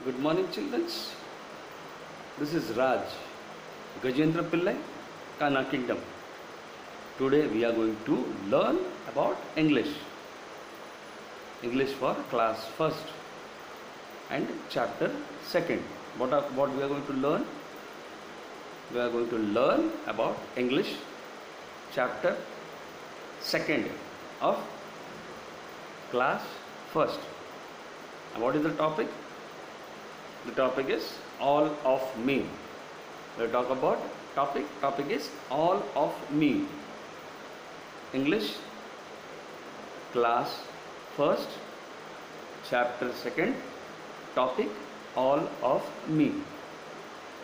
Good morning, children. This is Raj, Gajendra Pillai, Kana Kingdom. Today we are going to learn about English. English for class first and chapter second. What we are going to learn? We are going to learn about English chapter second of class first. And what is the topic? The topic is all of me. We'll talk about topic. Topic is all of me. English class first, chapter second, topic all of me.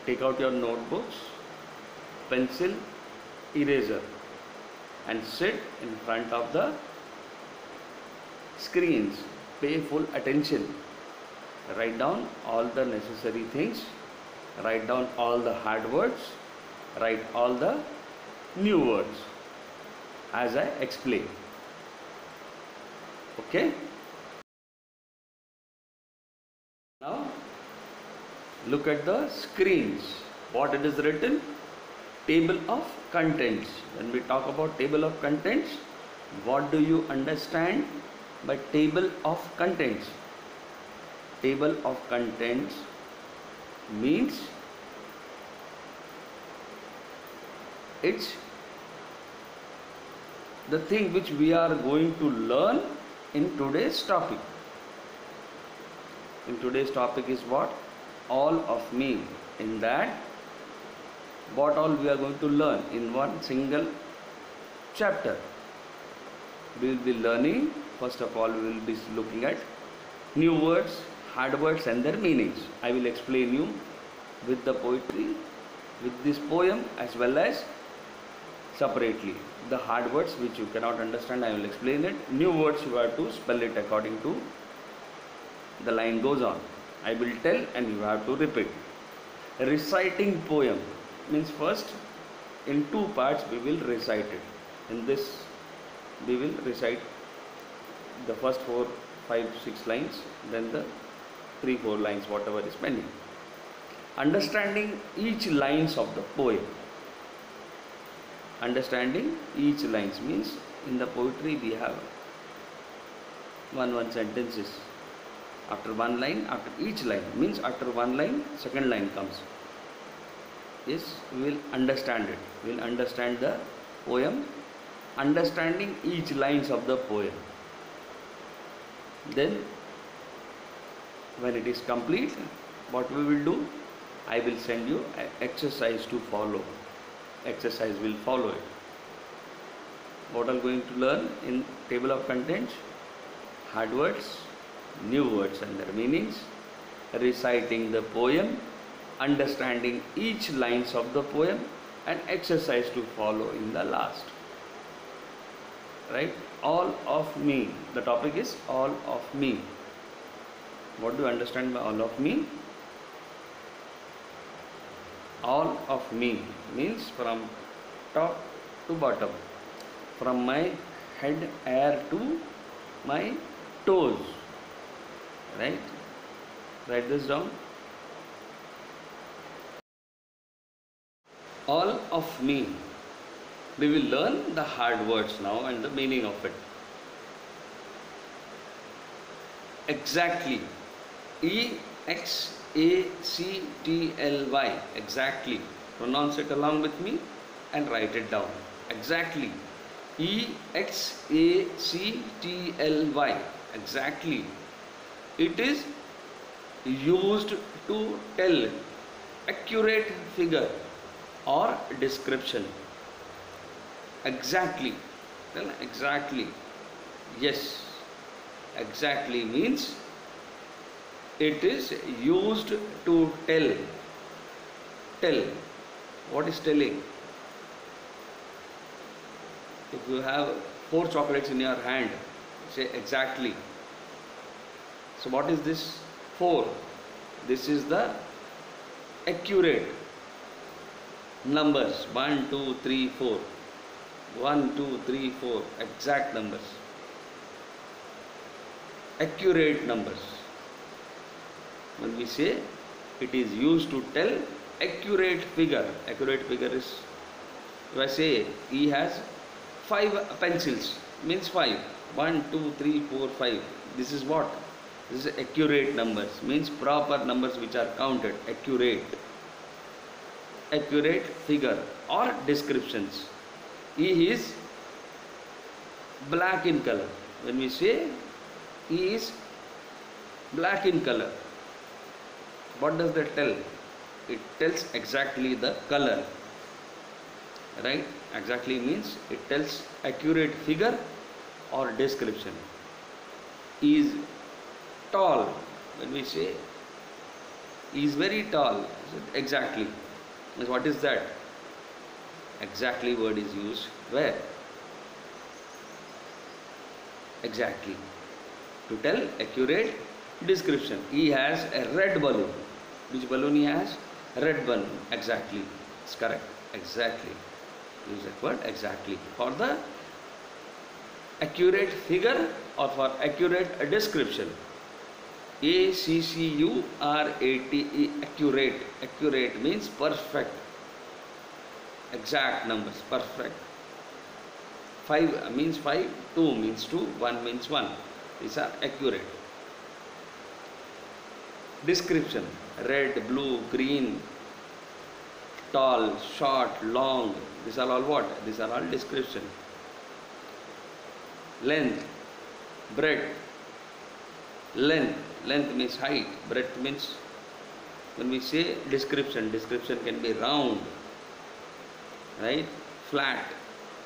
Take out your notebooks, pencil, eraser and sit in front of the screens. Pay full attention. Write down all the necessary things. Write down all the hard words. Write all the new words as I explain. Okay? Now look at the screens. What it is written? Table of contents. When we talk about table of contents, what do you understand by table of contents? Table of contents means it's the thing which we are going to learn in today's topic. In today's topic is what? All of me. In that, what all we are going to learn in one single chapter. We will be learning, first of all, we will be looking at new words, hard words and their meanings. I will explain you with the poetry, with this poem as well as separately. The hard words which you cannot understand, I will explain it. New words you have to spell it according to the line goes on. I will tell and you have to repeat. Reciting poem means first in two parts we will recite it. In this we will recite the first 4, 5, 6 lines, then the 3, 4 lines, whatever is pending. Understanding each lines of the poem. Understanding each lines means in the poetry we have one sentences. After one line, after each line means after one line, second line comes. Yes, we will understand it. We will understand the poem. Understanding each lines of the poem. Then when it is complete, what we will do? I will send you an exercise to follow. Exercise will follow it. What are we going to learn in table of contents? Hard words, new words and their meanings, reciting the poem, understanding each lines of the poem and exercise to follow in the last. Right? All of me. The topic is all of me. What do you understand by all of me? All of me means from top to bottom, from my head hair to my toes. Right? Write this down. All of me. We will learn the hard words now and the meaning of it. Exactly. E-X-A-C-T-L-Y. Exactly. Pronounce it along with me and write it down. Exactly. E-X-A-C-T-L-Y. Exactly. It is used to tell accurate figure or description. Exactly. Tell exactly. Yes. Exactly means it is used to tell. Tell. What is telling? If you have 4 chocolates in your hand, say exactly. So what is this 4? This is the accurate numbers. 1, 2, 3, 4. 1, 2, 3, 4. Exact numbers. Accurate numbers. When we say it is used to tell accurate figure. Accurate figure is, if I say he has 5 pencils, means 5. 1, 2, 3, 4, 5. This is what? This is accurate numbers, means proper numbers which are counted. Accurate. Accurate figure or descriptions. He is black in color. When we say he is black in color, what does that tell? It tells exactly the color, right? Exactly means it tells accurate figure or description. He is tall. When we say he is very tall, exactly. What is that? Exactly word is used where? Exactly. To tell accurate description. He has a red balloon. Which balloon he has? Red balloon. Exactly. It's correct. Exactly. Use that word exactly. For the accurate figure or for accurate description. ACCURATE. Accurate. Accurate means perfect. Exact numbers. Perfect. 5 means 5, 2 means 2, 1 means 1. These are accurate. Description. Red, blue, green, tall, short, long. These are all what? These are all description. Length, breadth. Length. Length means height. Breadth means, when we say description, description can be round, right? Flat,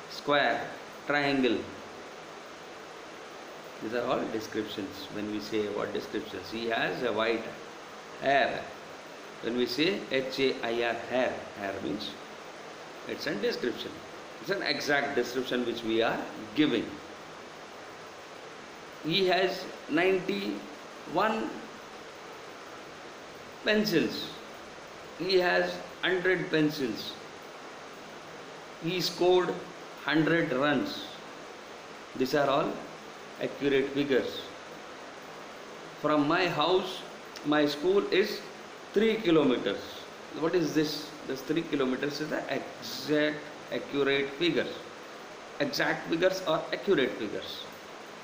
square, triangle. These are all descriptions. When we say what descriptions? He has a white hair. When we say HAIR, hair, hair means it's a description. It's an exact description which we are giving. He has 91 pencils. He has 100 pencils. He scored 100 runs. These are all accurate figures. From my house, my school is 3 kilometers. What is this? This 3 kilometers is the exact accurate figures. Exact figures or accurate figures.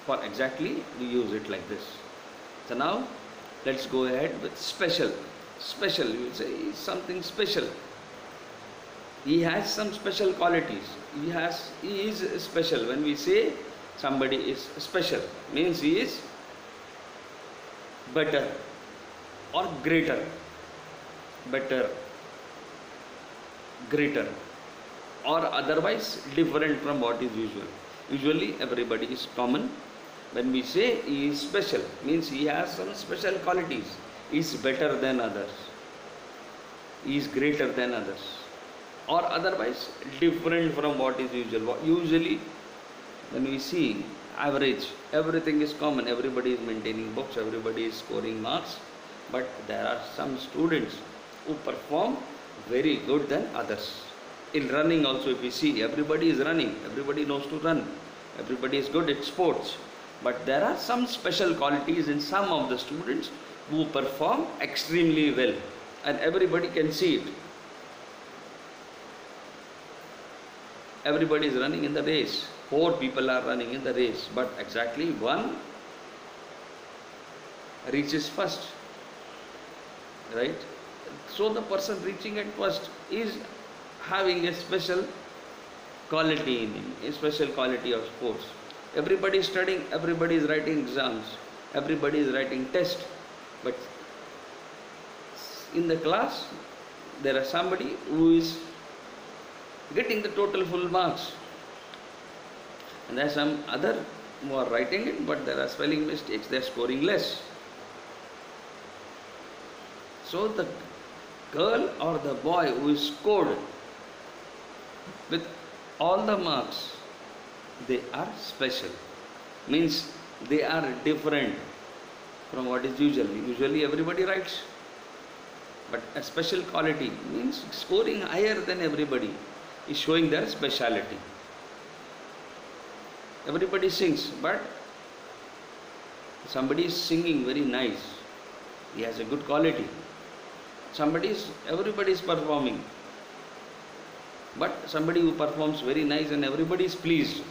For exactly, we use it like this. So now, let's go ahead with special. Special, you will say something special. He has some special qualities. He is special. When we say somebody is special, means he is better or greater. Better, greater, or otherwise different from what is usual. Usually everybody is common. When we say he is special, means he has some special qualities. He is better than others. He is greater than others. Or otherwise different from what is usual. Usually when we see average, everything is common. Everybody is maintaining books, everybody is scoring marks. But there are some students who perform very good than others. In running also, if we see, everybody is running, everybody knows to run, everybody is good at sports. But there are some special qualities in some of the students who perform extremely well, and everybody can see it. Everybody is running in the race. 4 people are running in the race, but exactly one reaches first, right? So the person reaching at first is having a special quality in him, a special quality of sports. Everybody is studying, everybody is writing exams, everybody is writing tests, but in the class there is somebody who is getting the total full marks, and there are some other who are writing it, but there are spelling mistakes, they are scoring less. So the girl or the boy who is scored with all the marks, they are special. Means they are different from what is usual. Usually everybody writes, but a special quality means scoring higher than everybody is showing their speciality. Everybody sings, but somebody is singing very nice. He has a good quality. Everybody is performing, but somebody who performs very nice and everybody is pleased.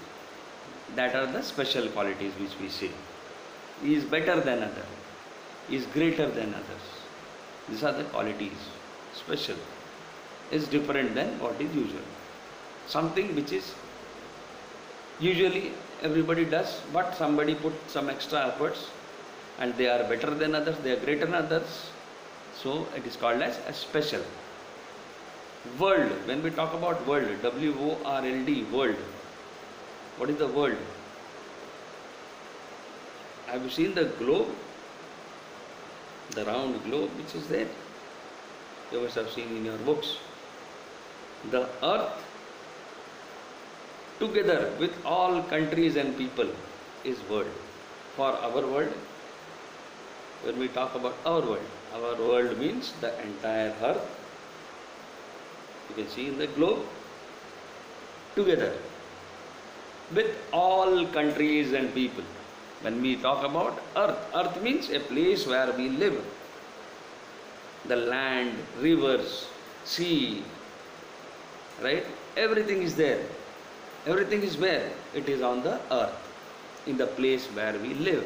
That are the special qualities which we say. He is better than others. He is greater than others. These are the qualities. Special is different than what is usual. Something which is usually everybody does, but somebody put some extra efforts and they are better than others, they are greater than others. So it is called as a special. World, when we talk about world, W-O-R-L-D, world. What is the world? Have you seen the globe? The round globe which is there? You must have seen in your books. The earth, together with all countries and people, is world. For our world, when we talk about our world means the entire earth. You can see in the globe, together with all countries and people. When we talk about earth means a place where we live. The land, rivers, sea, right? Everything is there. Everything is where? It is on the earth, in the place where we live,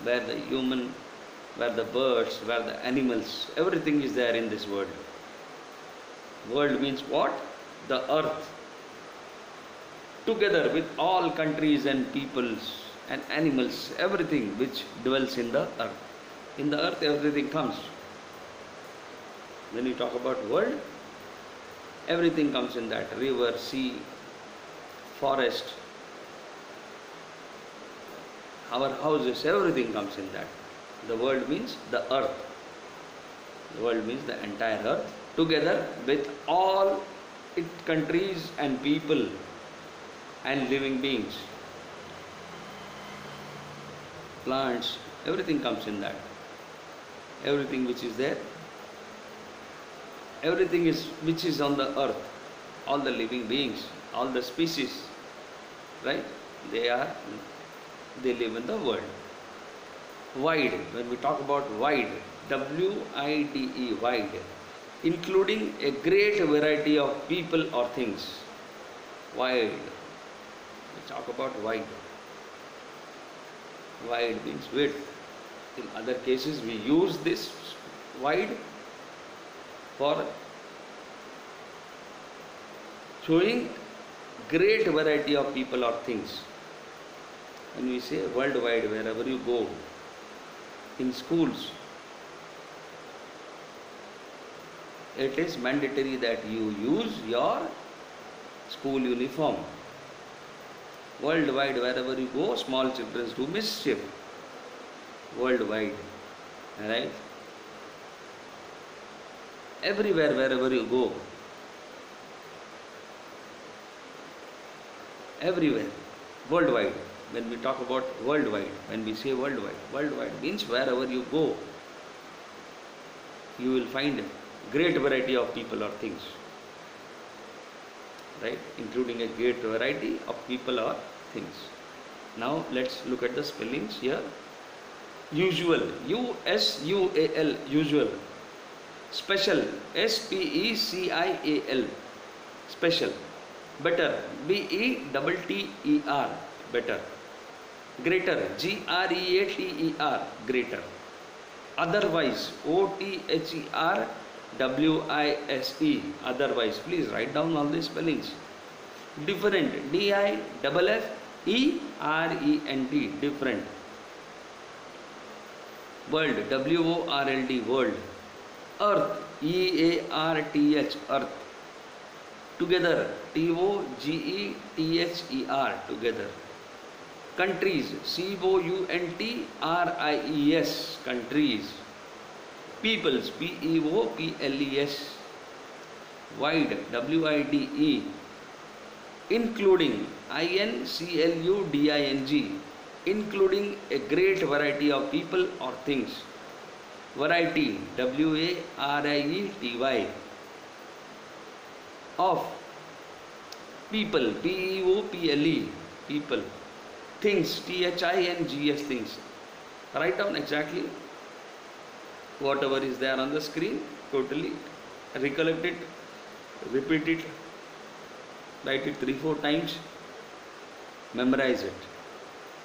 where the human, where the birds, where the animals, everything is there in this world. World means what? The earth. Together with all countries and peoples and animals, everything which dwells in the earth. In the earth everything comes. When you talk about world, everything comes in that. River, sea, forest, our houses, everything comes in that. The world means the earth. The world means the entire earth, together with all its countries and people and living beings. Plants, everything comes in that. Everything which is there, everything which is on the earth, all the living beings, all the species, right? They live in the world. Wide, when we talk about wide, W-I-D-E, wide, including a great variety of people or things. Wide. We talk about wide. Wide means width. In other cases we use this wide for showing great variety of people or things. When we say worldwide, wherever you go, in schools, it is mandatory that you use your school uniform. Worldwide, wherever you go, small children do mischief. Worldwide, right? Everywhere, wherever you go, everywhere, worldwide. When we talk about worldwide, when we say worldwide means wherever you go, you will find a great variety of people or things, right? Including a great variety of people or things. Now let's look at the spellings here. Usual, U-S-U-A-L, usual. Special, S-P-E-C-I-A-L, special. Better, B-E-T-T-E-R, better. Greater, G-R-E-A-T-E-R, greater. Otherwise, O-T-H-E-R-W-I-S-E, otherwise. Please write down all these spellings. Different, D-I-F-F-E-R-E-N-T, different. World, W-O-R-L-D, world. Earth, E-A-R-T-H, earth. Together, T-O-G-E-T-H-E-R, together. Countries, C-O-U-N-T-R-I-E-S, countries. Peoples, P-E-O-P-L-E-S. Wide, W-I-D-E. Including, I-N-C-L-U-D-I-N-G. Including a great variety of people or things. Variety, W-A-R-I-E-T-Y. Of people, P-E-O-P-L-E, people. Things, T-H-I-N-G-S, things. Write down exactly whatever is there on the screen, totally recollect it, repeat it, write it 3-4 times, memorize it.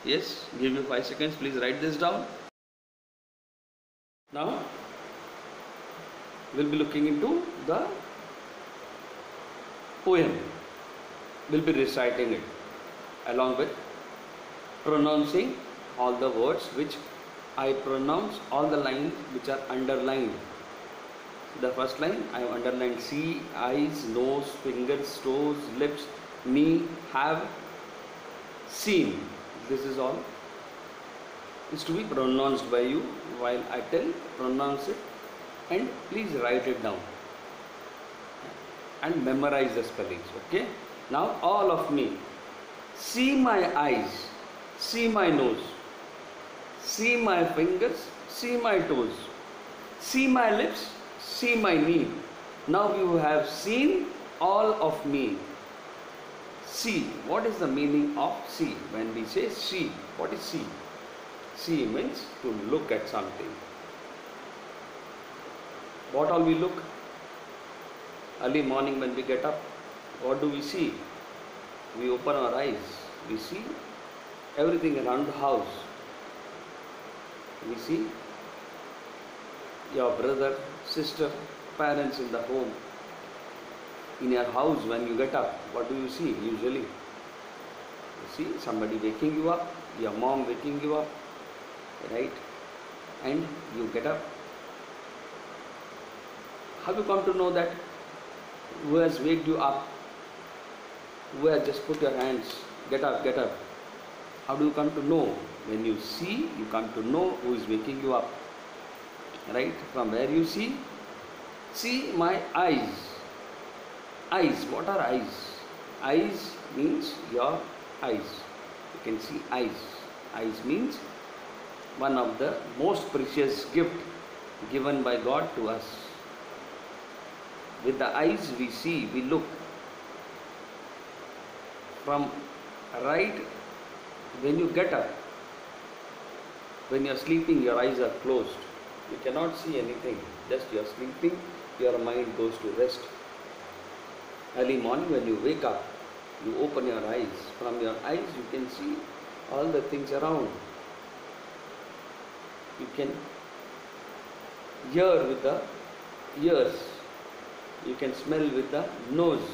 Yes, give you 5 seconds, please write this down. Now we'll be looking into the poem. We'll be reciting it along with pronouncing all the words which I pronounce, all the lines which are underlined. The first line I have underlined: see, eyes, nose, fingers, toes, lips, knee, have, seen. This is all is to be pronounced by you while I tell. Pronounce it and please write it down and memorize the spellings. Okay, now all of me: see my eyes, see my nose, see my fingers, see my toes, see my lips, see my knee. Now you have seen all of me. See. What is the meaning of see? When we say see, what is see? See means to look at something. What all we look? Early morning when we get up, what do we see? We open our eyes. We see everything around the house. We see your brother, sister, parents in the home. In your house, when you get up, what do you see usually? You see somebody waking you up, your mom waking you up, right? And you get up. How you come to know that? Who has waked you up? Who has just put your hands, get up, get up? How do you come to know? When you see, you come to know who is waking you up. Right? From where you see? See my eyes. Eyes. What are eyes? Eyes means your eyes. You can see eyes. Eyes means one of the most precious gift given by God to us. With the eyes we see, we look. From right, when you get up, when you are sleeping, your eyes are closed. You cannot see anything. Just you are sleeping, your mind goes to rest. Early morning when you wake up, you open your eyes. From your eyes you can see all the things around. You can hear with the ears. You can smell with the nose,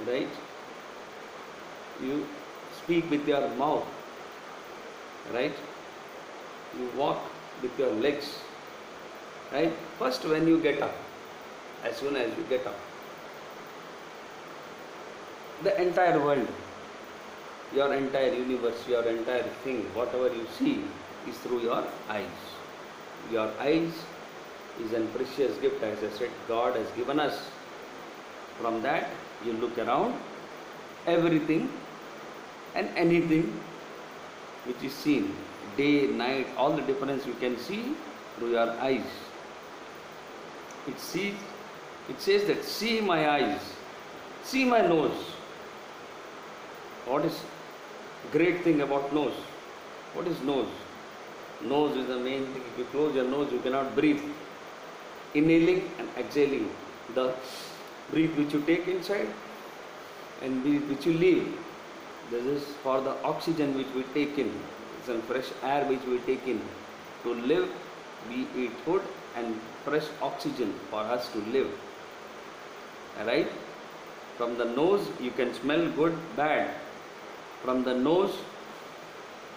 right? You speak with your mouth, right? You walk with your legs, right? First when you get up, as soon as you get up, the entire world, your entire universe, your entire thing, whatever you see is through your eyes. Your eyes is a precious gift, as I said, God has given us. From that you look around, everything and anything which is seen, day, night, all the difference you can see through your eyes. It says that see my eyes, see my nose. What is great thing about nose? What is nose? Nose is the main thing. If you close your nose, you cannot breathe. Inhaling and exhaling, the breath which you take inside and breath which you leave. This is for the oxygen which we take in. It's a fresh air which we take in. To live, we eat food and fresh oxygen for us to live. Alright? From the nose you can smell good, bad. From the nose,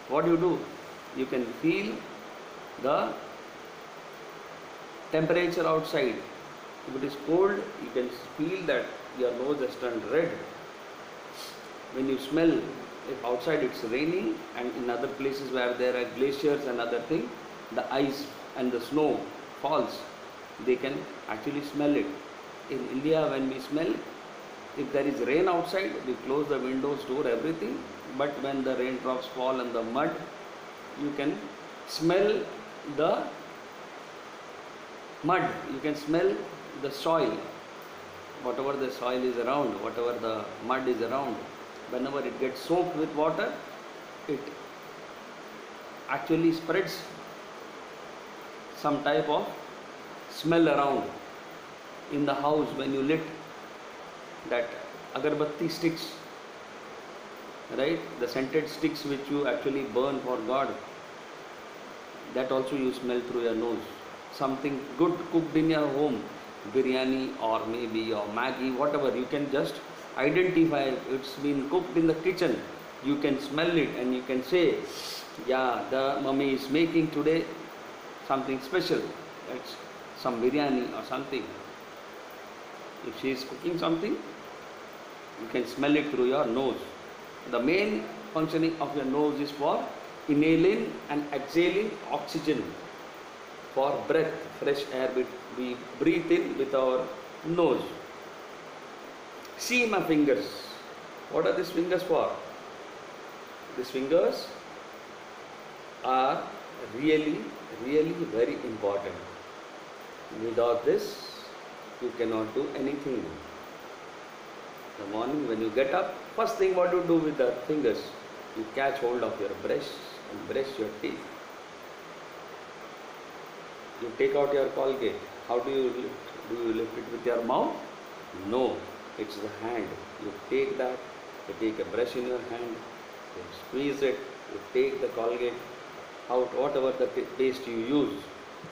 what do? You can feel the temperature outside. If it is cold, you can feel that your nose has turned red. When you smell, if outside it's raining and in other places where there are glaciers and other things, the ice and the snow falls, they can actually smell it. In India, when we smell, if there is rain outside, we close the windows, door, everything. But when the raindrops fall on the mud, you can smell the mud, you can smell the soil, whatever the soil is around, whatever the mud is around. Whenever it gets soaked with water, it actually spreads some type of smell around in the house when you lit that agarbatti sticks, right? The scented sticks which you actually burn for God, that also you smell through your nose. Something good cooked in your home, biryani or maybe or Maggi, whatever, you can just identify it's been cooked in the kitchen. You can smell it and you can say, yeah, the mummy is making today something special. That's some biryani or something. If she is cooking something, you can smell it through your nose. The main functioning of your nose is for inhaling and exhaling oxygen, for breath, fresh air we breathe in with our nose. See my fingers. What are these fingers for? These fingers are really very important. Without this, you cannot do anything. In the morning when you get up, first thing what you do with the fingers, you catch hold of your brush and brush your teeth. You take out your Colgate. How do you lift? Do you lift it with your mouth? No, it's the hand. You take that, you take a brush in your hand, you squeeze it, you take the Colgate out, whatever the paste you use,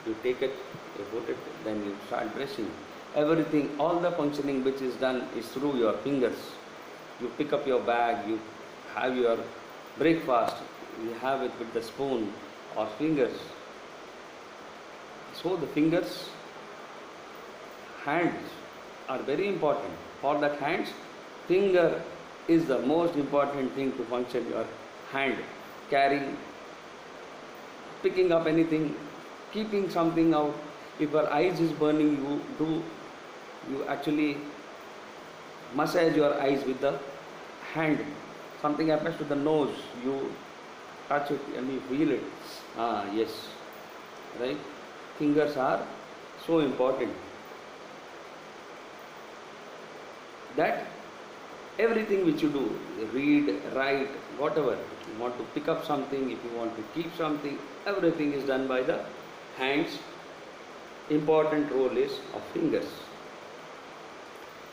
you take it, you put it, then you start brushing. Everything, all the functioning which is done is through your fingers. You pick up your bag, you have your breakfast, you have it with the spoon or fingers. So the fingers, hands are very important. For that hands, finger is the most important thing to function your hand. Carrying, picking up anything, keeping something out. If your eyes is burning, you actually massage your eyes with the hand. Something happens to the nose, you touch it and you feel it. Yes, right? Fingers are so important that everything which you do, read, write, whatever, if you want to pick up something, if you want to keep something, everything is done by the hands. Important role is of fingers.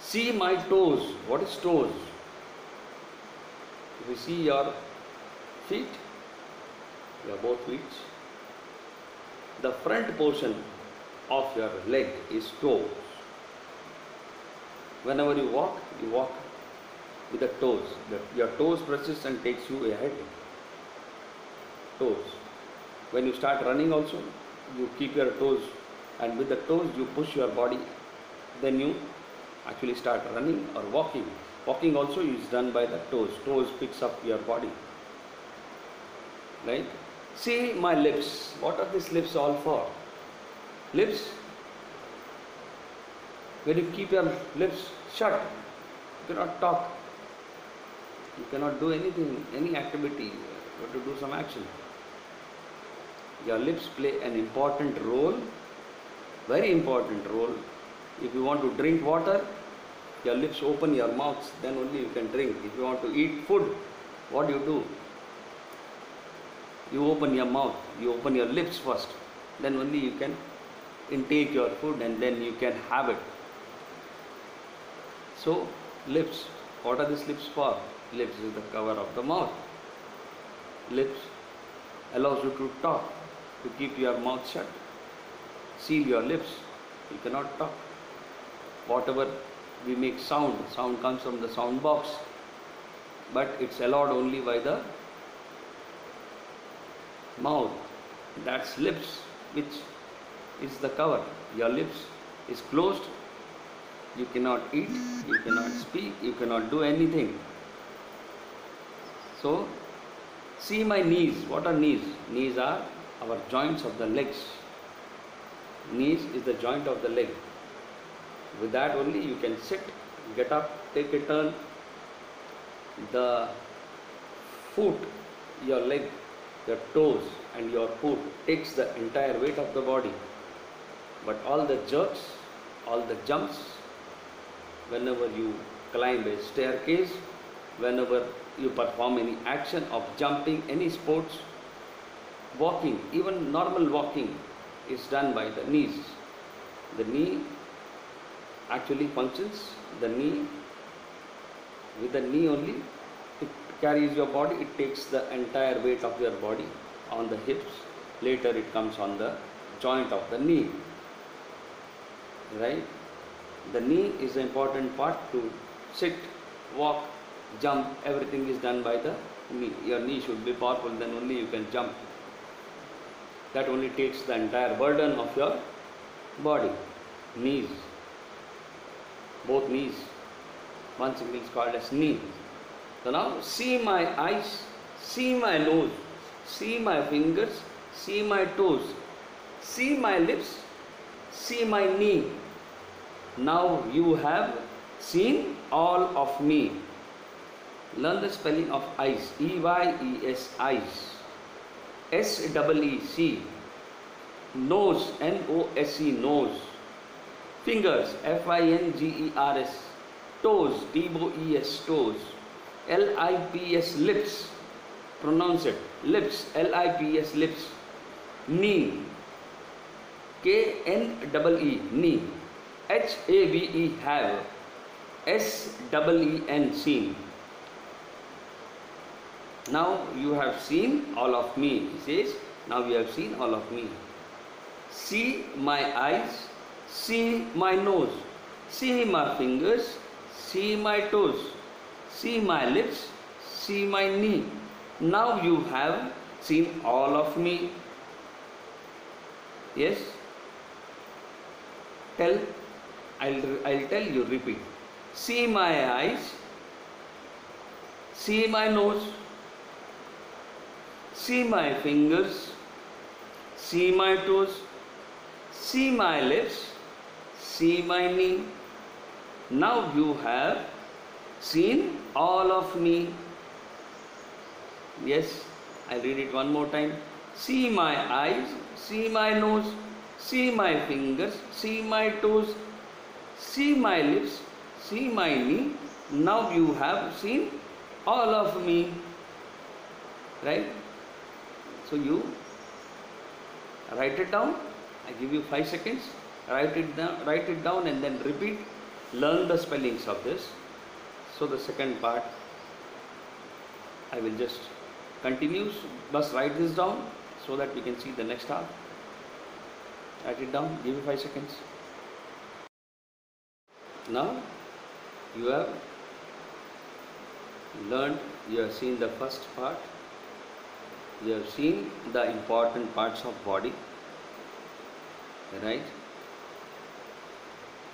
See my toes. What is toes? If you see your feet, your both feet, the front portion of your leg is toes. Whenever you walk with the toes. Your toes presses and takes you ahead. Toes. When you start running also, you keep your toes, and with the toes you push your body. Then you actually start running or walking. Walking also is done by the toes. Toes picks up your body. Right? See my lips. What are these lips all for? Lips. When you keep your lips shut, you cannot talk. You cannot do anything, any activity. You have to do some action. Your lips play an important role, very important role. If you want to drink water, your lips open your mouth, then only you can drink. If you want to eat food, what do? You open your mouth, you open your lips first, then only you can intake your food and then you can have it. So, lips. What are these lips for? Lips is the cover of the mouth. Lips allows you to talk, to keep your mouth shut. Seal your lips. You cannot talk. Whatever we make sound comes from the sound box, but it's allowed only by the mouth. That's lips, which is the cover. Your lips is closed. You cannot eat, you cannot speak, you cannot do anything. So, see my knees. What are knees? Knees are our joints of the legs. Knees is the joint of the leg. With that only you can sit, get up, take a turn. The foot, your leg, your toes and your foot takes the entire weight of the body. But all the jerks, all the jumps, whenever you climb a staircase, whenever you perform any action of jumping, any sports, walking, even normal walking is done by the knees. The knee actually functions. The knee, with the knee only, it carries your body, it takes the entire weight of your body on the hips. Later it comes on the joint of the knee. Right? The knee is the important part to sit, walk, jump, everything is done by the knee. Your knee should be powerful, then only you can jump. That only takes the entire burden of your body. Knees, both knees. One single is called as knee. So now see my eyes, see my nose, see my fingers, see my toes, see my lips, see my knee. Now you have seen all of me. Learn the spelling of eyes. E-Y-E-S, eyes. S-E-E-C. Nose, N-O-S-E, nose. Fingers, F-I-N-G-E-R-S. Toes, T-O-E-S, toes. L-I-P-S, lips. Pronounce it. Lips, L-I-P-S, lips. Knee, K-N-E-E, knee. H-A-V-E, have. S-E-E-N, seen. Now you have seen all of me. He says, now you have seen all of me. See my eyes, see my nose, see my fingers, see my toes, see my lips, see my knee. Now you have seen all of me. Yes? I'll tell you, repeat. See my eyes, see my nose, see my fingers, see my toes, see my lips, see my knee. Now you have seen all of me. Yes, I'll read it one more time. See my eyes, see my nose, see my fingers, see my toes, see my lips, see my knee. Now you have seen all of me. Right? So you write it down. I give you 5 seconds. Write it down and then repeat. Learn the spellings of this. So the second part I will just continue. But write this down so that we can see the next half. Write it down. Give you 5 seconds. Now you have learned. You have seen the first part. You have seen the important parts of body. Right?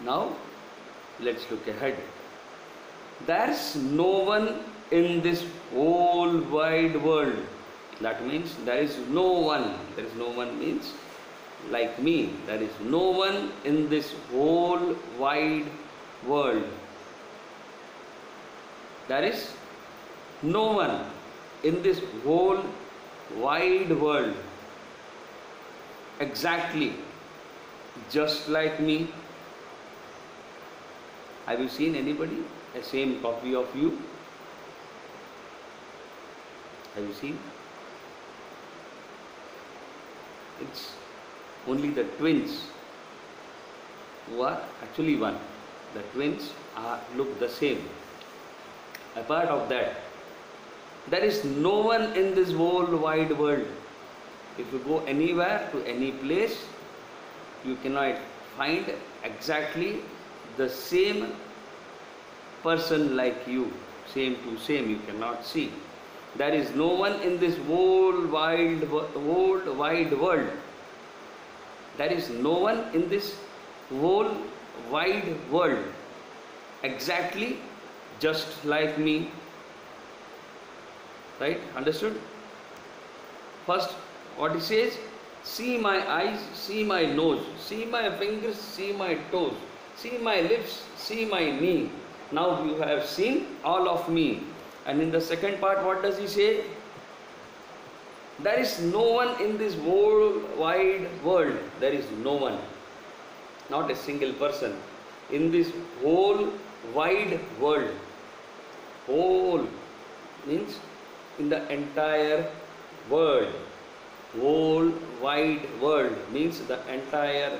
Now let's look ahead. There's no one in this whole wide world. That means there is no one. There is no one means like me. There is no one in this whole wide world. There is no one in this whole wide world exactly just like me. Have you seen anybody a same copy of you? Have you seen? It's only the twins who are actually one. The twins look the same. Apart of that, there is no one in this whole wide world. If you go anywhere to any place, you cannot find exactly the same person like you. Same to same you cannot see. There is no one in this whole wide world. There is no one in this whole wide world exactly just like me. Right? Understood? First, what he says, see my eyes, see my nose, see my fingers, see my toes, see my lips, see my knee. Now you have seen all of me. And in the second part, what does he say? There is no one in this whole wide world. There is no one. Not a single person. In this whole wide world. Whole means in the entire world. Whole wide world means the entire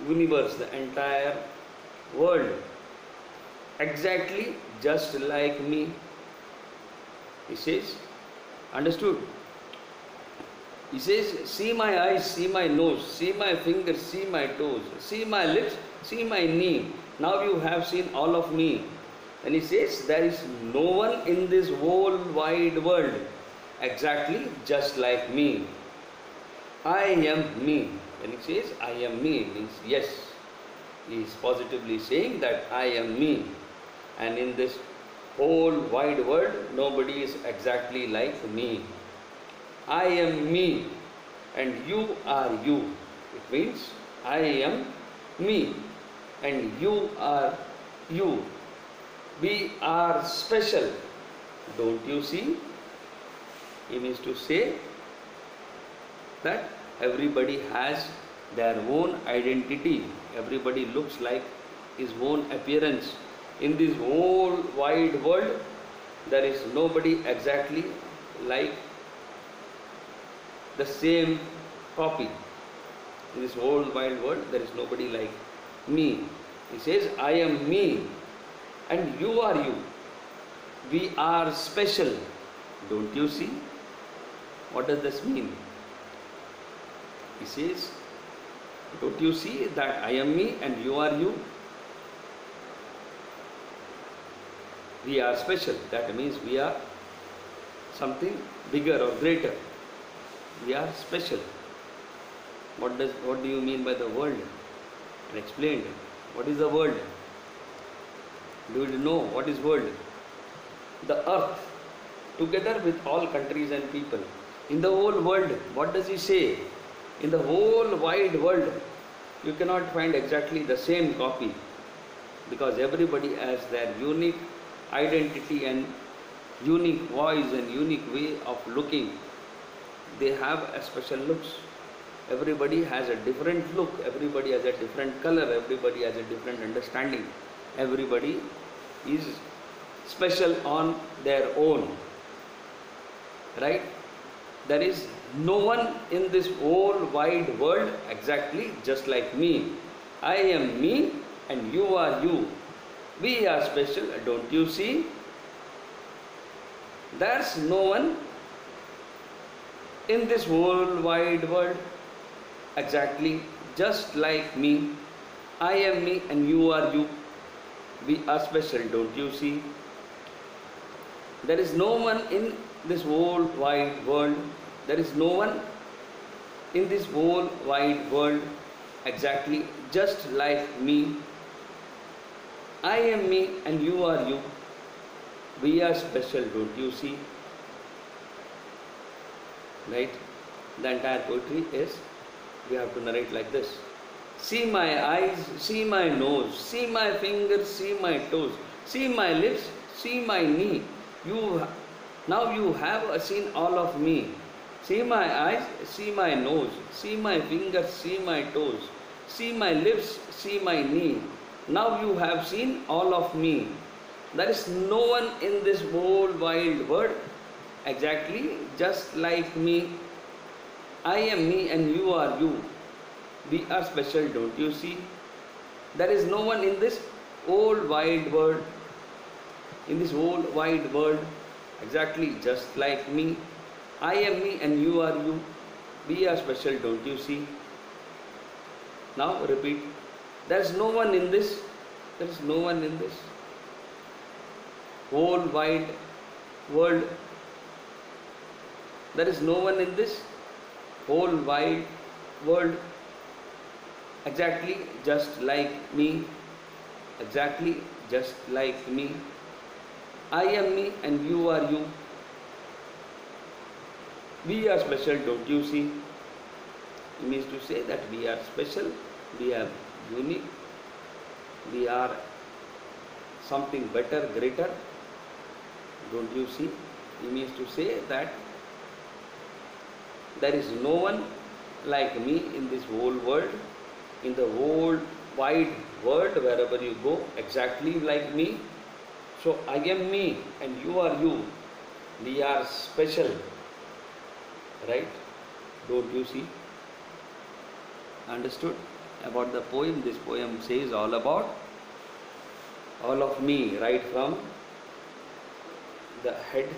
universe, the entire world, exactly just like me. He says, understood? He says, see my eyes, see my nose, see my fingers, see my toes, see my lips, see my knee. Now you have seen all of me. And he says, there is no one in this whole wide world exactly just like me. I am me. When he says, I am me, means yes, he is positively saying that I am me. And in this whole wide world, nobody is exactly like me. I am me and you are you. It means I am me and you are you. We are special. Don't you see? He means to say that everybody has their own identity. Everybody looks like his own appearance. In this whole wide world, there is nobody exactly like the same copy. In this whole wide world, there is nobody like me. He says, I am me and you are you. We are special. Don't you see? What does this mean? He says, don't you see that I am me and you are you? We are special. That means we are something bigger or greater. We are special. What do you mean by the world? I explained. What is the world? Do you know what is world? The earth, together with all countries and people. In the whole world, what does he say? In the whole wide world, you cannot find exactly the same copy, because everybody has their unique identity and unique voice and unique way of looking. They have a special looks. Everybody has a different look. Everybody has a different color. Everybody has a different understanding. Everybody is special on their own. Right? There is no one in this whole wide world exactly just like me. I am me and you are you. We are special. Don't you see? There's no one in this whole wide world exactly just like me. I am me and you are you. We are special. Don't you see? There is no one in this whole wide world. There is no one in this whole wide world exactly just like me. I am me and you are you. We are special. Don't you see? Right? The entire poetry is, we have to narrate like this. See my eyes, see my nose, see my fingers, see my toes, see my lips, see my knee. Now you have seen all of me. See my eyes, see my nose, see my fingers, see my toes, see my lips, see my knee. Now you have seen all of me. There is no one in this whole wide world exactly just like me. I am me and you are you. We are special, don't you see? There is no one in this whole wide world, exactly just like me. I am me and you are you. We are special, don't you see? Now repeat. There is no one in this whole wide world. There is no one in this whole wide world exactly just like me. Exactly just like me. I am me and you are you. We are special, don't you see? It means to say that we are special, we are unique, we are something better, greater. Don't you see? It means to say that there is no one like me in this whole world, in the whole wide world, wherever you go, exactly like me. So I am me and you are you. We are special. Right? Don't you see? Understood? about the poem. This poem says all about all of me, right from the head,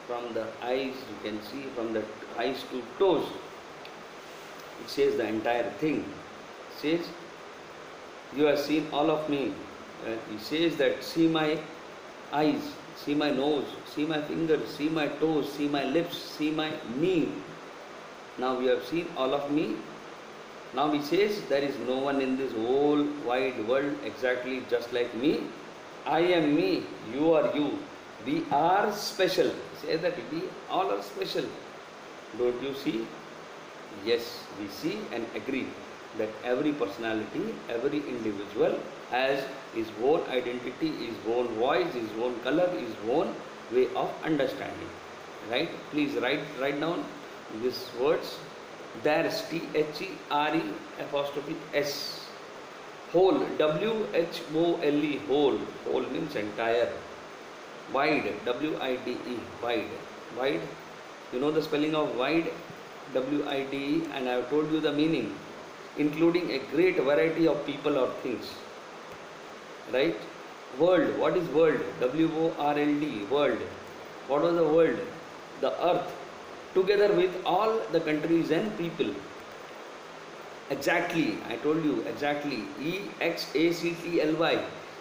from the eyes, you can see from the eyes to toes. It says the entire thing. It says, you have seen all of me. He says that see my eyes, see my nose, see my fingers, see my toes, see my lips, see my knee. Now you have seen all of me. Now he says there is no one in this whole wide world exactly just like me. I am me, you are you. We are special. Say that we all are special. Don't you see? Yes, we see and agree that every personality, every individual has his own identity, his own voice, his own color, his own way of understanding. Right? Please write down these words. There's THERE apostrophe S. Whole, WHOLE, whole. Whole means entire. Wide, WIDE, wide. Wide. You know the spelling of wide? WIDE, and I have told you the meaning. Including a great variety of people or things. Right? World. What is world? WORLD. World. What was the world? The earth. Together with all the countries and people. Exactly. I told you. Exactly. EXACTLY.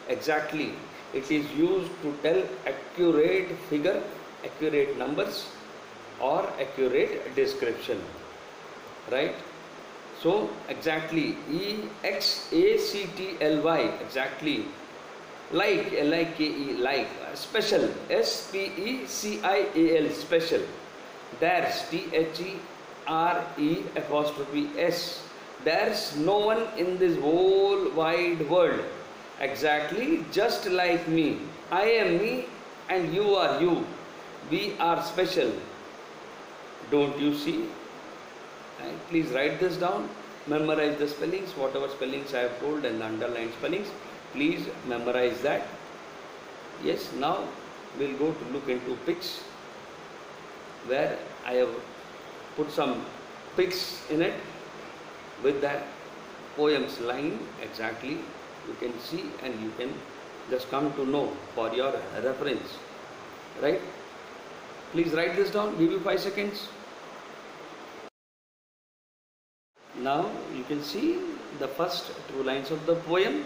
Exactly. It is used to tell accurate figure, accurate numbers, or accurate description. Right? So, exactly, EXACTLY, exactly, like, LIKE, like, special, SPECIAL, special, there's, THERE apostrophe S, there's no one in this whole wide world, exactly, just like me. I am me and you are you. We are special. Don't you see? Right? Please write this down, memorize the spellings, whatever spellings I have told and underlined spellings, please memorize that. Yes, now we'll go to look into pics, where I have put some pics in it with that poem's line exactly. You can see and you can just come to know for your reference. Right? Please write this down, give you 5 seconds. Now you can see the first 2 lines of the poem.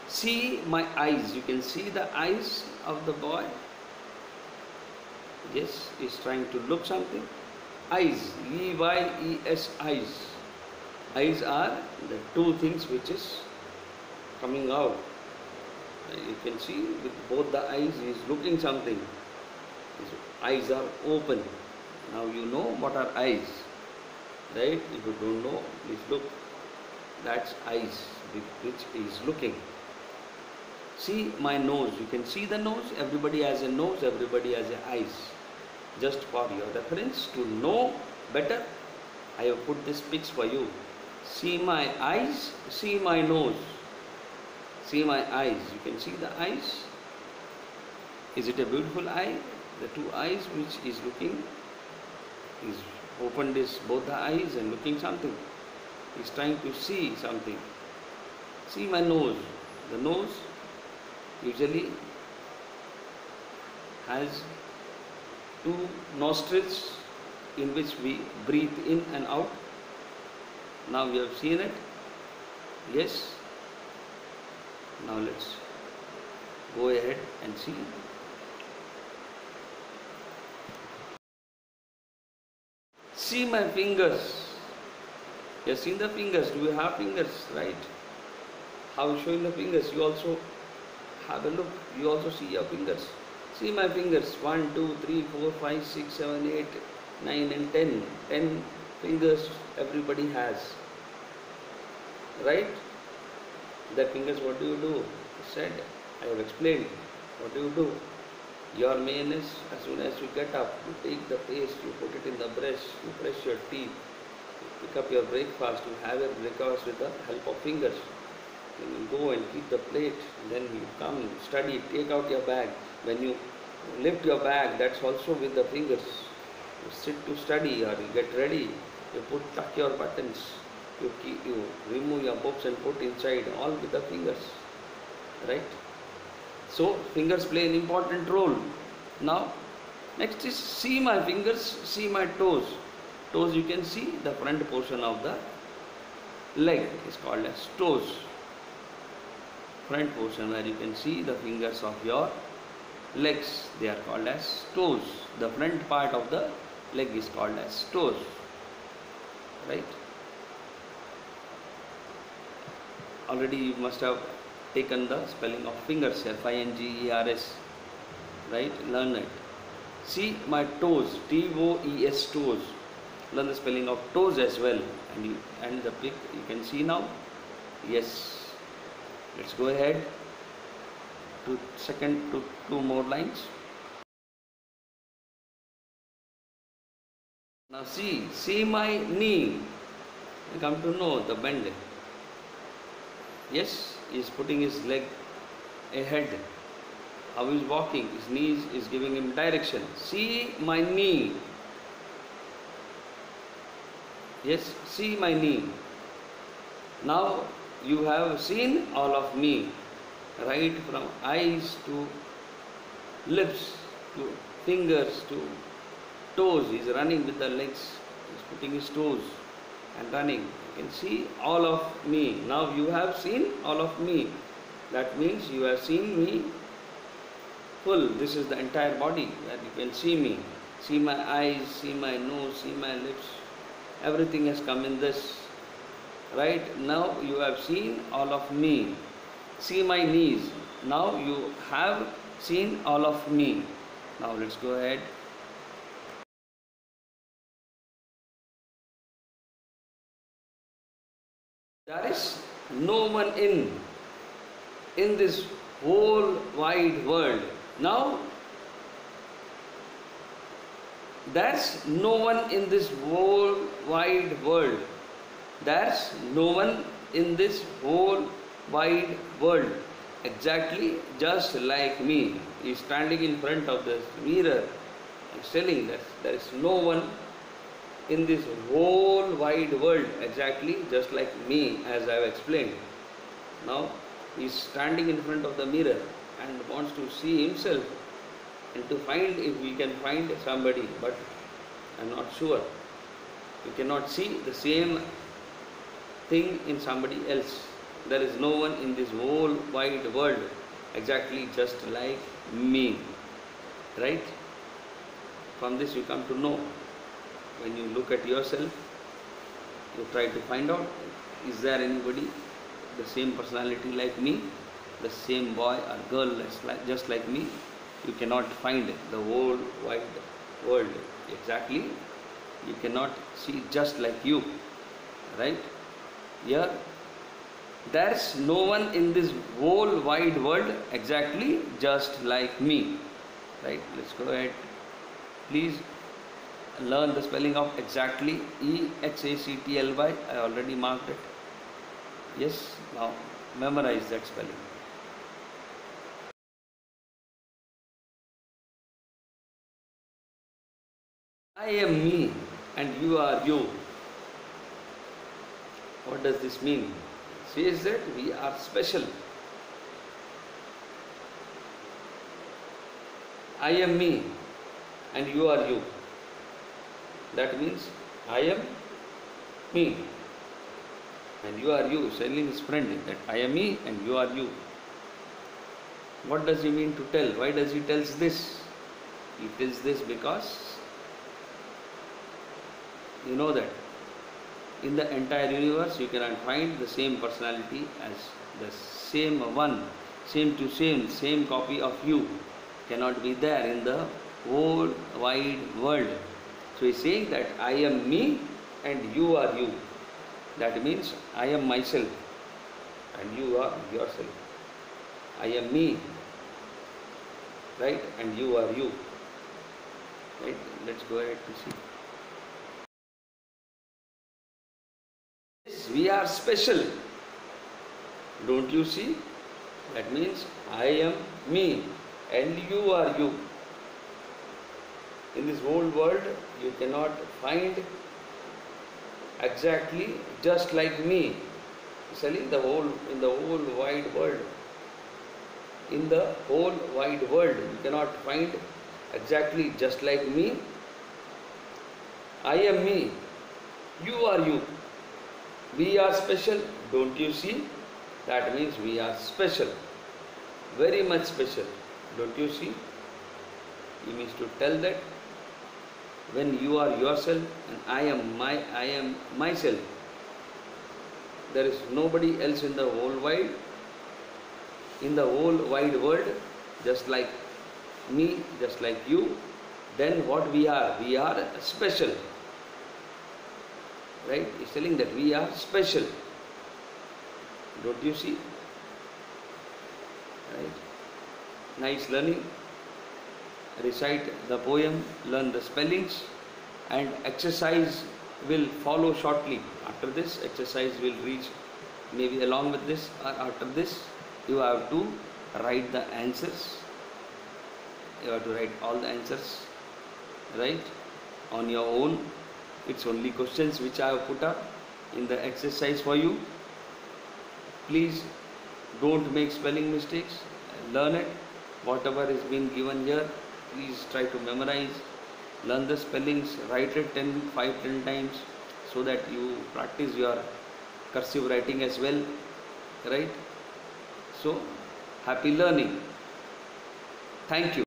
See my eyes. You can see the eyes of the boy. Yes, he's trying to look something. Eyes, EYES, eyes. Eyes are the 2 things which is coming out. You can see with both the eyes he is looking something. His eyes are open. Now you know what are eyes. Right? If you don't know, please look. That's eyes with which he is looking. See my nose. You can see the nose. Everybody has a nose. Everybody has eyes. Just for your reference to know better, I have put this pics for you. See my eyes. See my nose. See my eyes. You can see the eyes. Is it a beautiful eye? The 2 eyes which is looking is opened his both the eyes and looking something. He's trying to see something. See my nose. The nose usually has 2 nostrils in which we breathe in and out. Now we have seen it. Yes. Now let's go ahead and see. See my fingers. You have seen the fingers. Do you have fingers? Right? How is showing the fingers? You also have a look. You also see your fingers. See my fingers. 1, 2, 3, 4, 5, 6, 7, 8, 9 and 10. 10 fingers everybody has. Right? The fingers, what do you do? I said, I have explained. What do? Your main is, as soon as you get up, you take the paste, you put it in the brush, you brush your teeth, you pick up your breakfast, you have your breakfast with the help of fingers. Then you go and keep the plate, then you come, study, take out your bag. When you lift your bag, that's also with the fingers. You sit to study or you get ready, you tuck your buttons. you remove your bobs and put inside all with the fingers, right? So fingers play an important role. Now next is see my fingers, see my toes. Toes, you can see the front portion of the leg is called as toes. Front portion where you can see the fingers of your legs, they are called as toes. The front part of the leg is called as toes, right? Already you must have taken the spelling of fingers here, fingers, right? Learn it. See my toes, T-O-E-S, toes. Learn the spelling of toes as well, and the pic you can see now. Yes. Let's go ahead to two more lines. Now see my knee. You come to know the bend. Yes, he is putting his leg ahead. How he is walking, his knees is giving him direction. See my knee. Yes, see my knee. Now you have seen all of me, right from eyes to lips to fingers to toes. He is running with the legs, he is putting his toes and running. You can see all of me. Now you have seen all of me. That means you have seen me full. This is the entire body that you can see me. See my eyes, see my nose, see my lips. Everything has come in this. Right, now you have seen all of me. See my knees. Now you have seen all of me. Now let's go ahead. There is no one in this whole wide world. Now there's no one in this whole wide world. There's no one in this whole wide world exactly just like me. He is standing in front of the mirror and telling that there is no one in this whole wide world exactly just like me, as I have explained. Now he is standing in front of the mirror and wants to see himself and to find if we can find somebody, but I am not sure. You cannot see the same thing in somebody else. There is no one in this whole wide world exactly just like me, right? From this you come to know. When you look at yourself, you try to find out, is there anybody the same personality like me, the same boy or girl just like me? You cannot find the whole wide world exactly. You cannot see just like you, right? Here, there's no one in this whole wide world exactly just like me, right? Let's go ahead. Please learn the spelling of exactly, E-X-A-C-T-L-Y. I already marked it. Yes, now memorize that spelling. I am me and you are you. What does this mean? It says that we are special. I am me and you are you. That means I am me and you are you. Telling his friend that I am me and you are you. What does he mean to tell? Why does he tell this? He tells this because you know that in the entire universe you cannot find the same personality as the same one, same copy of you cannot be there in the whole wide world. So he is saying that I am me and you are you. That means I am myself and you are yourself. I am me, right, and you are you, right? Let's go ahead to see. We are special. Don't you see? That means I am me and you are you. In this whole world, you cannot find exactly just like me. Selling the whole in the whole wide world. In the whole wide world, you cannot find exactly just like me. I am me. You are you. We are special. Don't you see? That means we are special. Very much special. Don't you see? He means to tell that when you are yourself and I am myself, there is nobody else in the whole wide world, just like me, just like you. Then what we are special. Right? He's telling that we are special. Don't you see? Right? Nice learning. Recite the poem, learn the spellings, and exercise will follow shortly. After this, exercise will reach maybe along with this, or after this, you have to write the answers. You have to write all the answers, right, on your own. It's only questions which I have put up in the exercise for you. Please don't make spelling mistakes. Learn it. Whatever is being given here, please try to memorize. Learn the spellings. Write it 5-10 times so that you practice your cursive writing as well. Right? So, happy learning. Thank you.